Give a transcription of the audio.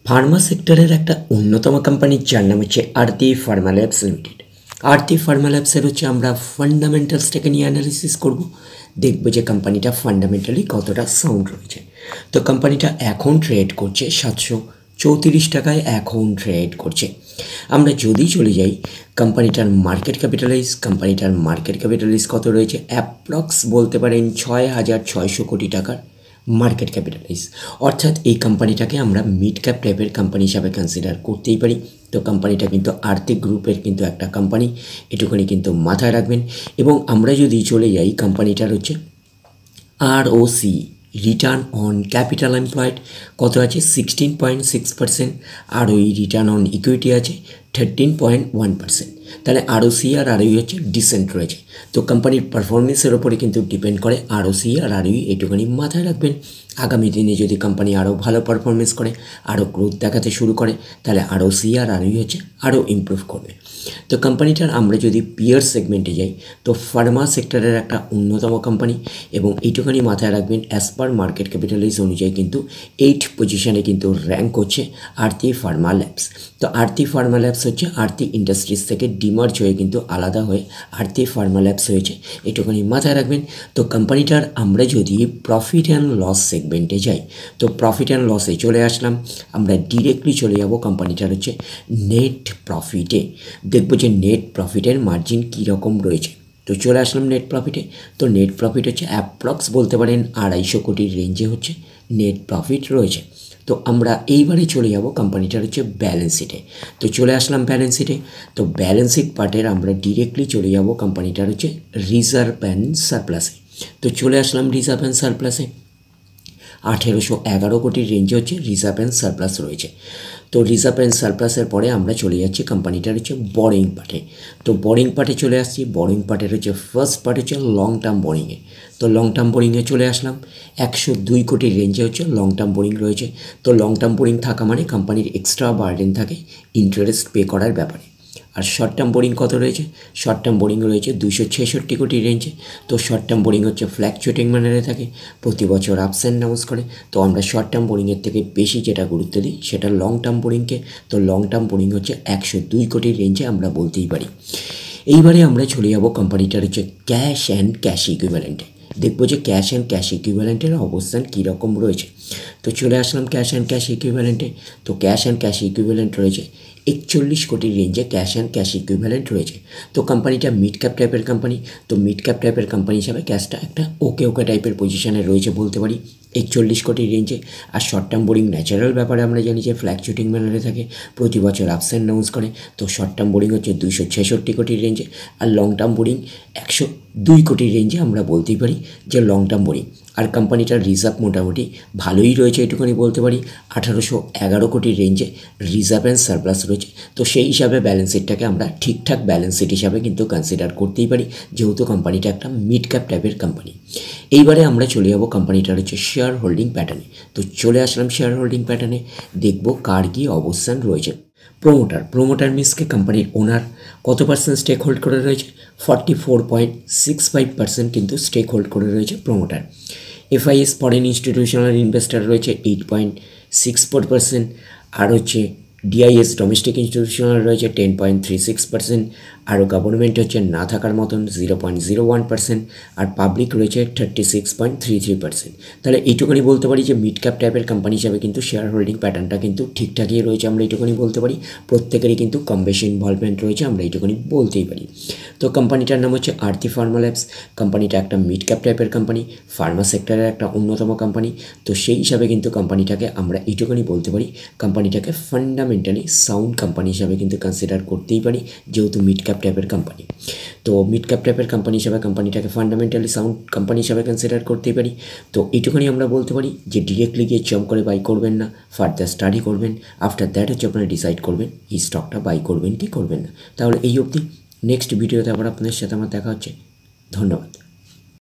Pharma সেক্টরের একটা অন্যতম কোম্পানি যার নাম হচ্ছে আরতি ফার্মা ল্যাবস লিমিটেড। আরতি ফার্মা ল্যাবসের হচ্ছে আমরা ফান্ডামেন্টালসটাকে নিয়ে অ্যানালিসিস করব, দেখব যে কোম্পানিটা ফান্ডামেন্টালি কতটা সাউন্ড রয়েছে। তো কোম্পানিটা এখন ট্রেড করছে 734 টাকায় এখন ট্রেড করছে। আমরা যদি চলে যাই কোম্পানিটার মার্কেট ক্যাপিটালাইজ কত রয়েছে, অ্যাপ্রক্স বলতে পারেন 6,600 কোটি টাকার মার্কেট ক্যাপিটালাইজ। অর্থাৎ এই কোম্পানিটাকে আমরা মিড ক্যাপ টাইপের কোম্পানি হিসাবে কনসিডার করতেই পারি। তো কোম্পানিটা কিন্তু আর্থিক গ্রুপের কিন্তু একটা কোম্পানি, এটুকুনি কিন্তু মাথায় রাখবেন। এবং আমরা যদি চলে যাই কোম্পানিটার হচ্ছে ROC return on capital employed কত আছে 16.6%, আর ওই রিটার্ন অন ইকুইটি আছে 13.1%। তাহলে ROC আর ROE হচ্ছে ডিসেন্ট রয়েছে। তো কোম্পানির পারফরমেন্সের ওপরে কিন্তু ডিপেন্ড করে ROC আর ROE, এটুকুনি মাথায় রাখবেন। আগামী দিনে যদি কোম্পানি আরও ভালো পারফরমেন্স করে, আরও গ্রোথ দেখাতে শুরু করে, তাহলে ROC আর ROE হচ্ছে আরও ইমপ্রুভ করবে। তো কোম্পানিটার আমরা যদি পিয়ার সেগমেন্টে যাই, তো ফার্মা সেক্টরের একটা অন্যতম কোম্পানি, এবং এইটুখানি মাথায় রাখবেন অ্যাজ পার মার্কেট ক্যাপিটালাইজ অনুযায়ী কিন্তু 8 পজিশনে কিন্তু র্যাঙ্ক হচ্ছে আরতি ফার্মা ল্যাবস। তো আরতি ফার্মা ল্যাবস হচ্ছে আরতি ইন্ডাস্ট্রিজ থেকে ডিমার্জ হয়ে কিন্তু আলাদা হয়ে আরতি ফার্মা ল্যাবস হয়েছে, এটুখানি মাথায় রাখবেন। তো কোম্পানিটার আমরা যদি প্রফিট অ্যান্ড লস সেগমেন্টে যাই, তো প্রফিট অ্যান্ড লসে চলে আসলাম, আমরা ডিরেক্টলি চলে যাব কোম্পানিটার হচ্ছে নেট প্রফিটে। দেখব যে নেট প্রফিটের মার্জিন কীরকম রয়েছে। তো চলে আসলাম নেট প্রফিটে। তো নেট প্রফিট হচ্ছে অ্যাপ্রক্স বলতে পারেন 250 কোটির রেঞ্জে হচ্ছে নেট প্রফিট রয়েছে। তো আমরা এইবারে চলে যাব কোম্পানিটার হচ্ছে ব্যালেন্স শিটে। তো চলে আসলাম ব্যালেন্স শিটে। তো ব্যালেন্স শিট পার্টের আমরা ডিরেক্টলি চলে যাব কোম্পানিটার হচ্ছে রিজার্ভ অ্যান্ড সারপ্লাসে। তো চলে আসলাম রিজার্ভ অ্যান্ড সারপ্লাসে। 1811 কোটির রেঞ্জে হচ্ছে রিজার্ভ অ্যান্ড সারপ্লাস রয়েছে। তো রিজার্ভ অ্যান্ড সারপ্লাসের পরে আমরা চলে যাচ্ছি কোম্পানিটার হচ্ছে বরিং পার্টে। তো বরিং পার্টে চলে আসছি। বরিং পার্টের হচ্ছে ফার্স্ট পার্ট হচ্ছে লং টার্ম বোরিংয়ে। তো লং টার্ম বোরিংয়ে চলে আসলাম। 102 কোটির রেঞ্জে হচ্ছে লং টার্ম বোরিং রয়েছে। তো লং টার্ম বোরিং থাকা মানে কোম্পানির এক্সট্রা বার্ডেন থাকে ইন্টারেস্ট পে করার ব্যাপারে। আর শর্ট টার্ম বোরিং কত রয়েছে, শর্ট টার্ম বোরিং রয়েছে 266 কোটি রেঞ্জে। তো শর্ট টার্ম বোরিং হচ্ছে ফ্ল্যাকচুয়েটিং ম্যানারে থাকে, প্রতি বছর আপস অ্যান্ড ডাউন্স করে। তো আমরা শর্ট টার্ম বোরিংয়ের থেকে বেশি যেটা গুরুত্ব দিই সেটা লং টার্ম বোরিংকে। তো লং টার্ম বোরিং হচ্ছে 102 কোটির রেঞ্জে আমরা বলতেই পারি। এইবারে আমরা চলে যাব কোম্পানিটার হচ্ছে ক্যাশ অ্যান্ড ক্যাশ ইকুইভ্যালেন্টে। দেখবো যে ক্যাশ অ্যান্ড ক্যাশ ইকুইভ্যালেন্টের অবস্থান কীরকম রয়েছে। তো চলে আসলাম ক্যাশ অ্যান্ড ক্যাশ ইকুইভ্যালেন্টে। তো ক্যাশ অ্যান্ড ক্যাশ ইকুইভ্যালেন্ট রয়েছে 41 কোটির রেঞ্জে ক্যাশ অ্যান্ড ক্যাশ ইকুইভ্যালেন্ট রয়েছে। তো কোম্পানিটা মিড ক্যাপ টাইপের কোম্পানি। তো মিড ক্যাপ টাইপের কোম্পানি হিসাবে ক্যাশটা একটা ওকে টাইপের পজিশনে রয়েছে বলতে পারি 41 কোটির রেঞ্জে। আর শর্ট টার্ম বোরিং ন্যাচারাল ব্যাপারে আমরা জানি যে ফ্ল্যাকচুয়েটিং ম্যানারে থাকে, প্রতি বছর আপস অ্যান্ড ডাউন্স করে। তো শর্ট টার্ম বোরিং হচ্ছে 266 কোটির রেঞ্জে, আর লং টার্ম বোরিং 102 কোটির রেঞ্জে আমরা বলতেই পারি যে লং টার্ম বোরিং। আর কোম্পানিটার রিজার্ভ মোটামুটি ভালোই রয়েছে, এটুকুনি বলতে পারি 1811 কোটির রেঞ্জে রিজার্ভ অ্যান্ড সারপ্লাস রয়েছে। তো সেই হিসাবে ব্যালেন্স শিটটাকে আমরা ঠিকঠাক ব্যালেন্স শিট হিসাবে কিন্তু কনসিডার করতেই পারি, যেহেতু কোম্পানিটা একটা মিড ক্যাপ টাইপের কোম্পানি। এইবারে আমরা চলে যাব কোম্পানিটার হচ্ছে শেয়ার হোল্ডিং প্যাটার্নে। তো চলে আসলাম শেয়ার হোল্ডিং প্যাটার্নে, দেখব কার কী অবস্থান রয়েছে। প্রোমোটার মিন্সকে কোম্পানির ওনার কত পার্সেন্ট স্টেক হোল্ড করে রয়েছে, 44.65% কিন্তু স্টেক হোল্ড করে রয়েছে promoter. FIS foreign institutional investor রয়েছে 8.64%, আর হচ্ছে DIS ডোমেস্টিক ইনস্টিটিউশনাল রয়েছে 10.36%, আরও গভর্নমেন্ট হচ্ছে না থাকার মতন 0.01%, আর পাবলিক রয়েছে 36.33%। তাহলে এইটুকুনি বলতে পারি যে মিড ক্যাপ টাইপের কোম্পানি হিসাবে কিন্তু শেয়ার হোল্ডিং প্যাটার্নটা কিন্তু ঠিকঠাকই রয়েছে, আমরা এইটুকুনি বলতে পারি। প্রত্যেকেরই কিন্তু কম বেশি ইনভলভমেন্ট রয়েছে, আমরা এইটুকুনি বলতেই পারি। তো কোম্পানিটার নাম হচ্ছে আরতি ফার্মা ল্যাবস। কোম্পানিটা একটা মিড ক্যাপ টাইপের কোম্পানি, ফার্মা সেক্টরের একটা অন্যতম কোম্পানি। তো সেই হিসাবে কিন্তু কোম্পানিটাকে আমরা এইটুকুনি বলতে পারি, কোম্পানিটাকে ফান্ডামেন্টালি সাউন্ড কোম্পানি হিসাবে কিন্তু কনসিডার করতেই পারি, যেহেতু মিড ক্যাপ টাইপের কোম্পানি। তো মিড ক্যাপ টাইপের কোম্পানি হিসাবে কোম্পানিটাকে ফান্ডামেন্টালি সাউন্ড কোম্পানি হিসাবে কনসিডার করতেই পারি। তো এইটুকুনি আমরা বলতে পারি যে ডিরেক্টলি গিয়ে জম করে বাই করবেন না, ফার্দার স্টাডি করবেন। আফটার দ্যাট হচ্ছে আপনারা ডিসাইড করবেন এই স্টকটা বাই করবেন কি করবেন না। তাহলে এই অবধি, নেক্সট ভিডিওতে আবার আপনাদের সাথে আমার দেখা হচ্ছে। ধন্যবাদ।